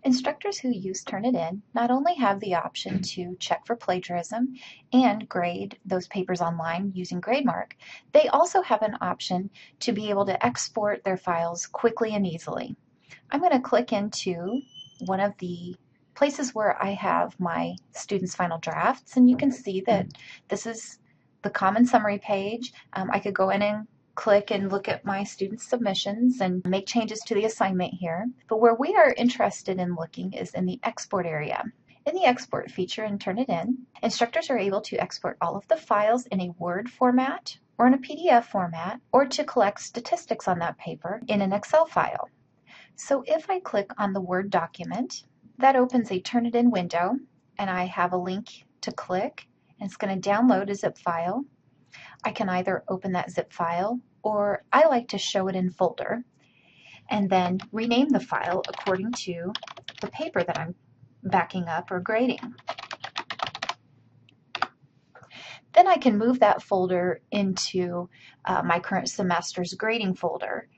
Instructors who use Turnitin not only have the option to check for plagiarism and grade those papers online using GradeMark, they also have an option to be able to export their files quickly and easily. I'm going to click into one of the places where I have my students' final drafts, and you can see that this is the common summary page. I could go in and click and look at my students' submissions and make changes to the assignment here. But where we are interested in looking is in the export area. In the export feature in Turnitin, instructors are able to export all of the files in a Word format or in a PDF format, or to collect statistics on that paper in an Excel file. So if I click on the Word document, that opens a Turnitin window, and I have a link to click, and it's going to download a zip file. I can either open that zip file, or I like to show it in folder, and then rename the file according to the paper that I'm backing up or grading. Then I can move that folder into my current semester's grading folder.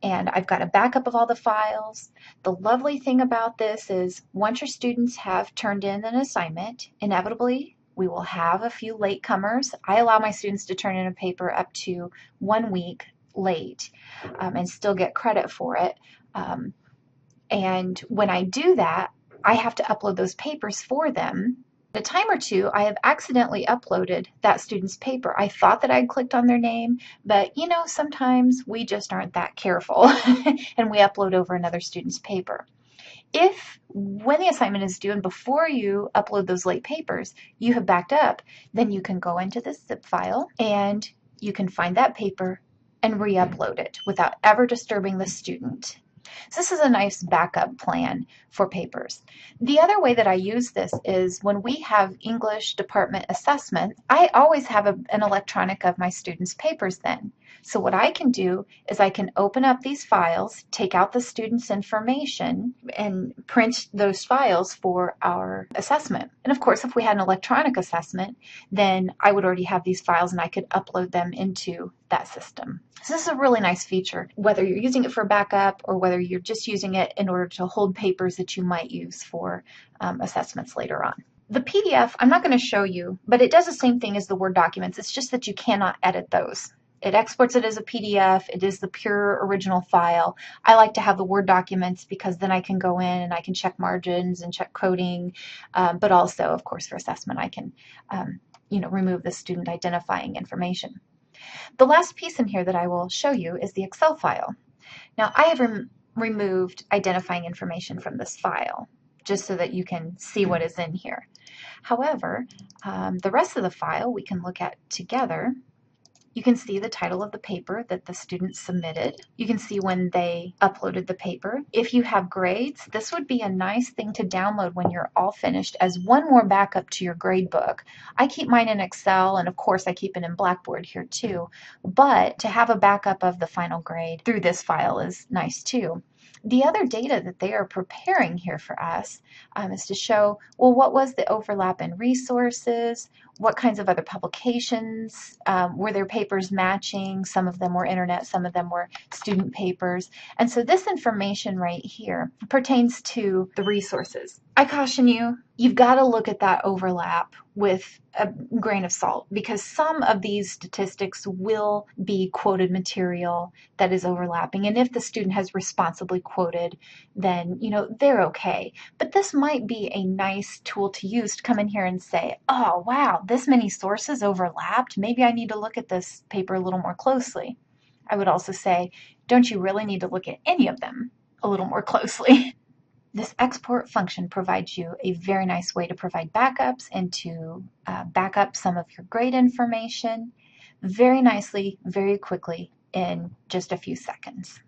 And I've got a backup of all the files. The lovely thing about this is once your students have turned in an assignment, inevitably we will have a few latecomers. I allow my students to turn in a paper up to 1 week late and still get credit for it. And when I do that, I have to upload those papers for them. A time or two, I have accidentally uploaded that student's paper. I thought that I'd clicked on their name, but you know, sometimes we just aren't that careful and we upload over another student's paper. If, when the assignment is due and before you upload those late papers, you have backed up, then you can go into this zip file and you can find that paper and re-upload it without ever disturbing the student. So this is a nice backup plan for papers. The other way that I use this is when we have English department assessment, I always have an electronic of my students' papers then. So what I can do is I can open up these files, take out the students' information, and print those files for our assessment. And of course, if we had an electronic assessment, then I would already have these files and I could upload them into that system. So this is a really nice feature, whether you're using it for backup or whether you're just using it in order to hold papers that you might use for assessments later on. The PDF, I'm not going to show you, but it does the same thing as the Word documents. It's just that you cannot edit those. It exports it as a PDF. It is the pure original file. I like to have the Word documents because then I can go in and I can check margins and check coding, but also, of course, for assessment, I can remove the student identifying information. The last piece in here that I will show you is the Excel file. Now, I have removed identifying information from this file just so that you can see what is in here. However, the rest of the file we can look at together. You can see the title of the paper that the student submitted. You can see when they uploaded the paper. If you have grades, this would be a nice thing to download when you're all finished as one more backup to your grade book. I keep mine in Excel, and of course I keep it in Blackboard here too, but to have a backup of the final grade through this file is nice too. The other data that they are preparing here for us is to show, well, what was the overlap in resources? What kinds of other publications? Were their papers matching? Some of them were internet, some of them were student papers. And so this information right here pertains to the resources. I caution you, you've got to look at that overlap with a grain of salt because some of these statistics will be quoted material that is overlapping. And if the student has responsibly quoted, then, they're okay. But this might be a nice tool to use to come in here and say, oh, wow, this many sources overlapped. Maybe I need to look at this paper a little more closely. I would also say, don't you really need to look at any of them a little more closely? This export function provides you a very nice way to provide backups and to back up some of your grade information very nicely, very quickly in just a few seconds.